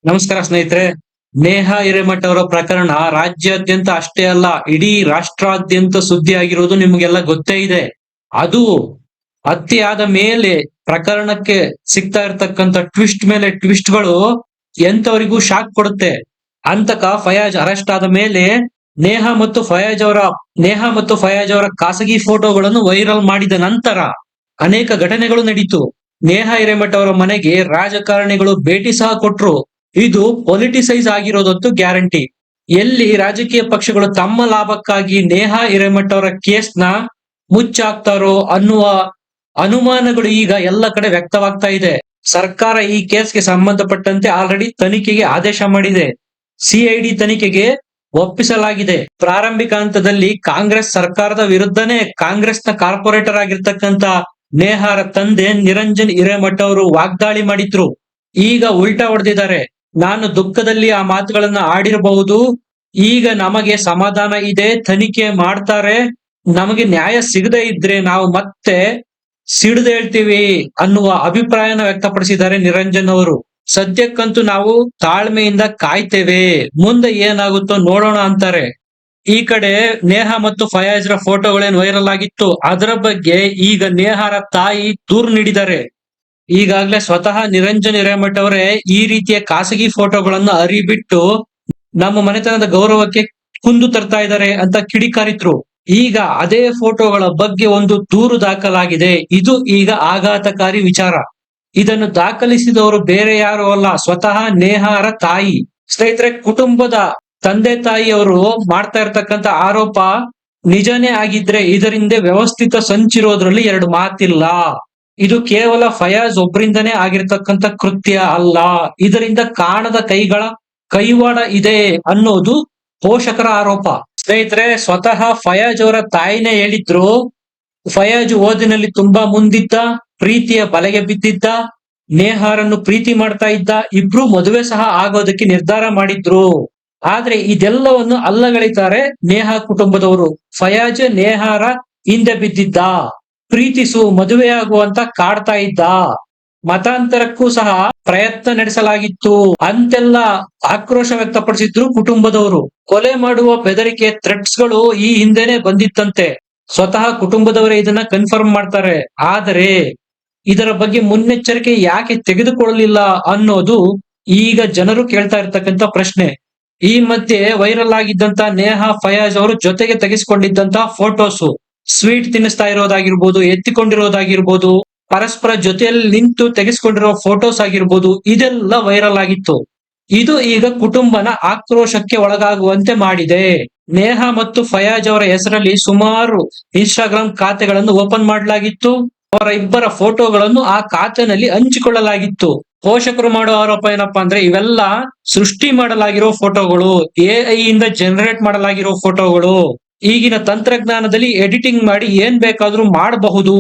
ನಮಸ್ಕಾರ ಸ್ನೇಹಿತರೆ. ನೇಹಾ ಹಿರೇಮಠ ಅವರ ಪ್ರಕರಣ ರಾಜ್ಯಾದ್ಯಂತ ಅಷ್ಟೇ ಅಲ್ಲ, ಇಡೀ ರಾಷ್ಟ್ರಾದ್ಯಂತ ಸುದ್ದಿ ಆಗಿರೋದು ನಿಮಗೆಲ್ಲ ಗೊತ್ತೇ ಇದೆ. ಅದು ಹತ್ಯೆ ಆದ ಮೇಲೆ ಪ್ರಕರಣಕ್ಕೆ ಸಿಗ್ತಾ ಇರ್ತಕ್ಕಂಥ ಟ್ವಿಸ್ಟ್ ಮೇಲೆ ಟ್ವಿಸ್ಟ್ಗಳು ಎಂತವರಿಗೂ ಶಾಕ್ ಕೊಡುತ್ತೆ. ಹಂತಕ ಫಯಾಜ್ ಅರೆಸ್ಟ್ ಆದ ಮೇಲೆ ನೇಹಾ ಮತ್ತು ಫಯಾಜ್ ಅವರ ಖಾಸಗಿ ಫೋಟೋಗಳನ್ನು ವೈರಲ್ ಮಾಡಿದ ನಂತರ ಅನೇಕ ಘಟನೆಗಳು ನಡೀತು. ನೇಹಾ ಹಿರೇಮಠ ಅವರ ಮನೆಗೆ ರಾಜಕಾರಣಿಗಳು ಭೇಟಿ ಸಹ ಕೊಟ್ರು. ಇದು ಪೊಲಿಟಿಸೈಸ್ ಆಗಿರೋದಂತೂ ಗ್ಯಾರಂಟಿ. ಎಲ್ಲಿ ರಾಜಕೀಯ ಪಕ್ಷಗಳು ತಮ್ಮ ಲಾಭಕ್ಕಾಗಿ ನೇಹಾ ಹಿರೇಮಠ ಅವರ ಕೇಸ್ನ ಮುಚ್ಚಾಕ್ತಾರೋ ಅನ್ನುವ ಅನುಮಾನಗಳು ಈಗ ಎಲ್ಲ ಕಡೆ ವ್ಯಕ್ತವಾಗ್ತಾ ಇದೆ. ಸರ್ಕಾರ ಈ ಕೇಸ್ಗೆ ಸಂಬಂಧಪಟ್ಟಂತೆ ಆಲ್ರೆಡಿ ತನಿಖೆಗೆ ಆದೇಶ ಮಾಡಿದೆ. ಸಿಐಡಿ ತನಿಖೆಗೆ ಒಪ್ಪಿಸಲಾಗಿದೆ. ಪ್ರಾರಂಭಿಕ ಹಂತದಲ್ಲಿ ಕಾಂಗ್ರೆಸ್ ಸರ್ಕಾರದ ವಿರುದ್ಧನೇ ಕಾಂಗ್ರೆಸ್ನ ಕಾರ್ಪೊರೇಟರ್ ಆಗಿರ್ತಕ್ಕಂಥ ನೇಹಾರ ತಂದೆ ನಿರಂಜನ್ ಹಿರೇಮಠ ಅವರು ವಾಗ್ದಾಳಿ ಮಾಡಿದ್ರು. ಈಗ ಉಲ್ಟಾ ಹೊಡೆದಿದ್ದಾರೆ. ನಾನು ದುಃಖದಲ್ಲಿ ಆ ಮಾತುಗಳನ್ನ ಆಡಿರಬಹುದು. ಈಗ ನಮಗೆ ಸಮಾಧಾನ ಇದೆ, ತನಿಖೆ ಮಾಡ್ತಾರೆ, ನಮಗೆ ನ್ಯಾಯ ಸಿಗದೆ ಇದ್ರೆ ನಾವು ಮತ್ತೆ ಸಿಡಿದು ಹೇಳ್ತೀವಿ ಅನ್ನುವ ಅಭಿಪ್ರಾಯನ ವ್ಯಕ್ತಪಡಿಸಿದ್ದಾರೆ ನಿರಂಜನ್ ಅವರು. ಸದ್ಯಕ್ಕಂತೂ ನಾವು ತಾಳ್ಮೆಯಿಂದ ಕಾಯ್ತೇವೆ, ಮುಂದೆ ಏನಾಗುತ್ತೋ ನೋಡೋಣ ಅಂತಾರೆ. ಈ ಕಡೆ ನೇಹಾ ಮತ್ತು ಫಯಾಜ್ರ ಫೋಟೋಗಳೇನು ವೈರಲ್ ಆಗಿತ್ತು, ಅದರ ಬಗ್ಗೆ ಈಗ ನೇಹಾರ ತಾಯಿ ದೂರು ನೀಡಿದ್ದಾರೆ. ಈಗಾಗಲೇ ಸ್ವತಃ ನಿರಂಜನ್ ಹಿರೇಮಠ ಅವರೇ ಈ ರೀತಿಯ ಖಾಸಗಿ ಫೋಟೋಗಳನ್ನು ಅರಿಬಿಟ್ಟು ನಮ್ಮ ಮನೆತನದ ಗೌರವಕ್ಕೆ ಕುಂದು ತರ್ತಾ ಇದ್ದಾರೆ ಅಂತ ಕಿಡಿಕಾರಿದ್ರು. ಈಗ ಅದೇ ಫೋಟೋಗಳ ಬಗ್ಗೆ ಒಂದು ದೂರು ದಾಖಲಾಗಿದೆ. ಇದು ಈಗ ಆಘಾತಕಾರಿ ವಿಚಾರ. ಇದನ್ನು ದಾಖಲಿಸಿದವರು ಬೇರೆ ಯಾರು ಅಲ್ಲ, ಸ್ವತಃ ನೇಹಾರ ತಾಯಿ. ಸ್ನೇಹಿತರೆ, ಕುಟುಂಬದ ತಂದೆ ತಾಯಿಯವರು ಮಾಡ್ತಾ ಇರ್ತಕ್ಕಂಥ ಆರೋಪ ನಿಜನೇ ಆಗಿದ್ರೆ ಇದರಿಂದ ವ್ಯವಸ್ಥಿತ ಸಂಚಿರೋದ್ರಲ್ಲಿ ಎರಡು ಮಾತಿಲ್ಲ. ಇದು ಕೇವಲ ಫಯಾಜ್ ಒಬ್ಬರಿಂದನೇ ಆಗಿರ್ತಕ್ಕಂಥ ಕೃತ್ಯ ಅಲ್ಲ, ಇದರಿಂದ ಕಾಣದ ಕೈಗಳ ಕೈವಾಡ ಇದೆ ಅನ್ನೋದು ಪೋಷಕರ ಆರೋಪ. ಸ್ನೇಹಿತರೆ, ಸ್ವತಃ ಫಯಾಜ್ ಅವರ ತಾಯಿನೇ ಹೇಳಿದ್ರು, ಫಯಾಜ್ ಓದಿನಲ್ಲಿ ತುಂಬಾ ಮುಂದಿದ್ದ, ಪ್ರೀತಿಯ ಬಲೆಗೆ ಬಿದ್ದಿದ್ದ, ನೇಹಾರನ್ನು ಪ್ರೀತಿ ಮಾಡ್ತಾ ಇದ್ದ, ಇಬ್ರು ಮದುವೆ ಸಹ ಆಗೋದಕ್ಕೆ ನಿರ್ಧಾರ ಮಾಡಿದ್ರು. ಆದ್ರೆ ಇದೆಲ್ಲವನ್ನು ಅಲ್ಲಗಳಿತಾರೆ ನೇಹಾ ಕುಟುಂಬದವರು. ಫಯಾಜ್ ನೇಹಾರ ಹಿಂದೆ ಬಿದ್ದಿದ್ದ, ಪ್ರೀತಿಸು, ಮದುವೆಯಾಗುವಂತ ಕಾಡ್ತಾ ಇದ್ದ, ಮತಾಂತರಕ್ಕೂ ಸಹ ಪ್ರಯತ್ನ ನಡೆಸಲಾಗಿತ್ತು ಅಂತೆಲ್ಲ ಆಕ್ರೋಶ ವ್ಯಕ್ತಪಡಿಸಿದ್ರು ಕುಟುಂಬದವರು. ಕೊಲೆ ಮಾಡುವ ಬೆದರಿಕೆ ಥ್ರೆಟ್ಸ್ ಗಳು ಈ ಹಿಂದೆನೆ ಬಂದಿತ್ತಂತೆ. ಸ್ವತಃ ಕುಟುಂಬದವರೇ ಇದನ್ನ ಕನ್ಫರ್ಮ್ ಮಾಡ್ತಾರೆ. ಆದರೆ ಇದರ ಬಗ್ಗೆ ಮುನ್ನೆಚ್ಚರಿಕೆ ಯಾಕೆ ತೆಗೆದುಕೊಳ್ಳಲಿಲ್ಲ ಅನ್ನೋದು ಈಗ ಜನರು ಕೇಳ್ತಾ ಇರ್ತಕ್ಕಂಥ ಪ್ರಶ್ನೆ. ಈ ಮಧ್ಯೆ ವೈರಲ್ ಆಗಿದ್ದಂತ ನೇಹಾ ಫಯಾಜ್ ಅವರು ಜೊತೆಗೆ ತೆಗೆಸಿಕೊಂಡಿದ್ದಂತ ಫೋಟೋಸ್, ಸ್ವೀಟ್ ತಿನ್ನಿಸ್ತಾ ಇರೋದಾಗಿರ್ಬೋದು, ಎತ್ತಿಕೊಂಡಿರೋದಾಗಿರ್ಬೋದು, ಪರಸ್ಪರ ಜೊತೆಯಲ್ಲಿ ನಿಂತು ತೆಗೆಸ್ಕೊಂಡಿರೋ ಫೋಟೋಸ್ ಆಗಿರ್ಬೋದು, ಇದೆಲ್ಲ ವೈರಲ್ ಆಗಿತ್ತು. ಇದು ಈಗ ಕುಟುಂಬನ ಆಕ್ರೋಶಕ್ಕೆ ಒಳಗಾಗುವಂತೆ ಮಾಡಿದೆ. ನೇಹಾ ಮತ್ತು ಫಯಾಜ್ ಅವರ ಹೆಸರಲ್ಲಿ ಸುಮಾರು ಇನ್ಸ್ಟಾಗ್ರಾಮ್ ಖಾತೆಗಳನ್ನು ಓಪನ್ ಮಾಡಲಾಗಿತ್ತು. ಅವರ ಇಬ್ಬರ ಫೋಟೋಗಳನ್ನು ಆ ಖಾತೆನಲ್ಲಿ ಹಂಚಿಕೊಳ್ಳಲಾಗಿತ್ತು. ಪೋಷಕರು ಮಾಡೋ ಆರೋಪ ಏನಪ್ಪಾ ಅಂದ್ರೆ, ಇವೆಲ್ಲ ಸೃಷ್ಟಿ ಮಾಡಲಾಗಿರೋ ಫೋಟೋಗಳು, ಎಐ ಇಂದ ಜನರೇಟ್ ಮಾಡಲಾಗಿರೋ ಫೋಟೋಗಳು, ಈಗಿನ ತಂತ್ರಜ್ಞಾನದಲ್ಲಿ ಎಡಿಟಿಂಗ್ ಮಾಡಿ ಏನ್ ಬೇಕಾದ್ರೂ ಮಾಡಬಹುದು.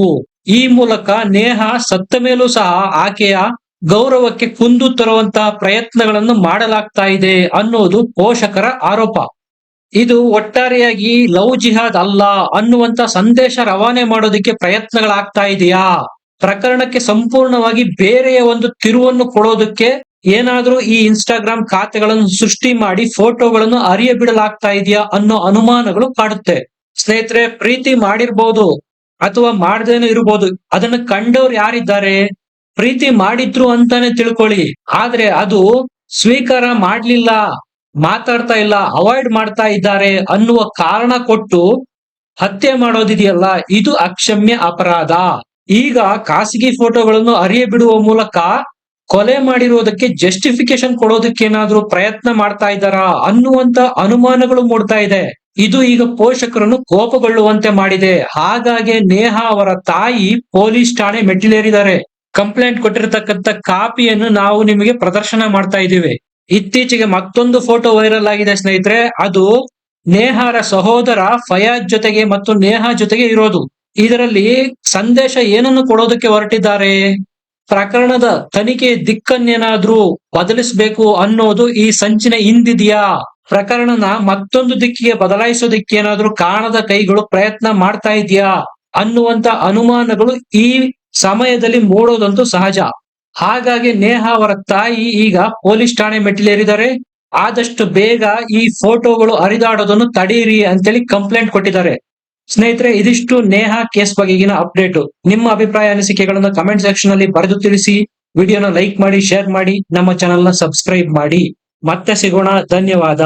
ಈ ಮೂಲಕ ನೇಹಾ ಸತ್ತ ಮೇಲೂ ಸಹ ಆಕೆಯ ಗೌರವಕ್ಕೆ ಕುಂದು ತರುವಂತಹ ಪ್ರಯತ್ನಗಳನ್ನು ಮಾಡಲಾಗ್ತಾ ಇದೆ ಅನ್ನೋದು ಪೋಷಕರ ಆರೋಪ. ಇದು ಒಟ್ಟಾರೆಯಾಗಿ ಲವ್ ಜಿಹಾದ್ ಅಲ್ಲ ಅನ್ನುವಂತ ಸಂದೇಶ ರವಾನೆ ಮಾಡೋದಕ್ಕೆ ಪ್ರಯತ್ನಗಳಾಗ್ತಾ ಇದೆಯಾ, ಪ್ರಕರಣಕ್ಕೆ ಸಂಪೂರ್ಣವಾಗಿ ಬೇರೆಯ ಒಂದು ತಿರುವನ್ನು ಕೊಡೋದಕ್ಕೆ ಏನಾದ್ರೂ ಈ ಇನ್ಸ್ಟಾಗ್ರಾಮ್ ಖಾತೆಗಳನ್ನು ಸೃಷ್ಟಿ ಮಾಡಿ ಫೋಟೋಗಳನ್ನು ಅರಿಯ ಬಿಡಲಾಗ್ತಾ ಇದೆಯಾ ಅನ್ನೋ ಅನುಮಾನಗಳು ಕಾಡುತ್ತೆ. ಸ್ನೇಹಿತರೆ, ಪ್ರೀತಿ ಮಾಡಿರ್ಬೋದು ಅಥವಾ ಮಾಡದೇನೂ ಇರ್ಬೋದು, ಅದನ್ನ ಕಂಡವ್ರು ಯಾರಿದ್ದಾರೆ, ಪ್ರೀತಿ ಮಾಡಿದ್ರು ಅಂತಾನೆ ತಿಳ್ಕೊಳ್ಳಿ, ಆದ್ರೆ ಅದು ಸ್ವೀಕಾರ ಮಾಡ್ಲಿಲ್ಲ, ಮಾತಾಡ್ತಾ ಇಲ್ಲ, ಅವಾಯ್ಡ್ ಮಾಡ್ತಾ ಇದ್ದಾರೆ ಅನ್ನುವ ಕಾರಣ ಕೊಟ್ಟು ಹತ್ಯೆ ಮಾಡೋದಿದೆಯಲ್ಲ, ಇದು ಅಕ್ಷಮ್ಯ ಅಪರಾಧ. ಈಗ ಖಾಸಗಿ ಫೋಟೋಗಳನ್ನು ಅರಿಯ ಬಿಡುವ ಮೂಲಕ ಕೊಲೆ ಮಾಡಿರೋದಕ್ಕೆ ಜಸ್ಟಿಫಿಕೇಶನ್ ಕೊಡೋದಕ್ಕೆ ಏನಾದ್ರೂ ಪ್ರಯತ್ನ ಮಾಡ್ತಾ ಇದ್ದಾರಾ ಅನ್ನುವಂತ ಅನುಮಾನಗಳು ಮೂಡ್ತಾ ಇದೆ. ಇದು ಈಗ ಪೋಷಕರನ್ನು ಕೋಪಗೊಳ್ಳುವಂತೆ ಮಾಡಿದೆ. ಹಾಗಾಗಿ ನೇಹಾ ಅವರ ತಾಯಿ ಪೊಲೀಸ್ ಠಾಣೆ ಮೆಟ್ಟಿಲೇರಿದ್ದಾರೆ. ಕಂಪ್ಲೇಂಟ್ ಕೊಟ್ಟಿರತಕ್ಕಂತ ಕಾಪಿಯನ್ನು ನಾವು ನಿಮಗೆ ಪ್ರದರ್ಶನ ಮಾಡ್ತಾ ಇದ್ದೀವಿ. ಇತ್ತೀಚೆಗೆ ಮತ್ತೊಂದು ಫೋಟೋ ವೈರಲ್ ಆಗಿದೆ ಸ್ನೇಹಿತರೆ. ಅದು ನೇಹಾರ ಸಹೋದರ ಫಯಾಜ್ ಜೊತೆಗೆ ಮತ್ತು ನೇಹಾ ಜೊತೆಗೆ ಇರೋದು. ಇದರಲ್ಲಿ ಸಂದೇಶ ಏನನ್ನು ಕೊಡೋದಕ್ಕೆ ಹೊರಟಿದ್ದಾರೆ, ಪ್ರಕರಣದ ತನಿಖೆ ದಿಕ್ಕನ್ನೇನಾದ್ರೂ ಬದಲಿಸಬೇಕು ಅನ್ನೋದು ಈ ಸಂಚಿನ ಹಿಂದಿದೆಯಾ, ಪ್ರಕರಣನ ಮತ್ತೊಂದು ದಿಕ್ಕಿಗೆ ಬದಲಾಯಿಸೋದಿಕ್ಕೆ ಏನಾದ್ರೂ ಕಾಣದ ಕೈಗಳು ಪ್ರಯತ್ನ ಮಾಡ್ತಾ ಇದೆಯಾ ಅನ್ನುವಂತ ಅನುಮಾನಗಳು ಈ ಸಮಯದಲ್ಲಿ ಮೂಡೋದಂತೂ ಸಹಜ. ಹಾಗಾಗಿ ನೇಹಾ ಅವರ ತಾಯಿ ಈಗ ಪೊಲೀಸ್ ಠಾಣೆ ಮೆಟ್ಟಿಲೇರಿದ್ದಾರೆ. ಆದಷ್ಟು ಬೇಗ ಈ ಫೋಟೋಗಳು ಹರಿದಾಡೋದನ್ನು ತಡೆಯಿರಿ ಅಂತೇಳಿ ಕಂಪ್ಲೇಂಟ್ ಕೊಟ್ಟಿದ್ದಾರೆ. ಸ್ನೇಹಿತರೆ, ಇದಿಷ್ಟು ನೇಹಾ ಕೇಸ್ ಬಗೆಗಿನ ಅಪ್ಡೇಟ್. ನಿಮ್ಮ ಅಭಿಪ್ರಾಯ ಅನಿಸಿಕೆಗಳನ್ನ ಕಮೆಂಟ್ ಸೆಕ್ಷನ್ ಅಲ್ಲಿ ಬರೆದು ತಿಳಿಸಿ. ವಿಡಿಯೋನ ಲೈಕ್ ಮಾಡಿ, ಶೇರ್ ಮಾಡಿ, ನಮ್ಮ ಚಾನೆಲ್ ನ ಸಬ್ಸ್ಕ್ರೈಬ್ ಮಾಡಿ. ಮತ್ತೆ ಸಿಗೋಣ. ಧನ್ಯವಾದ.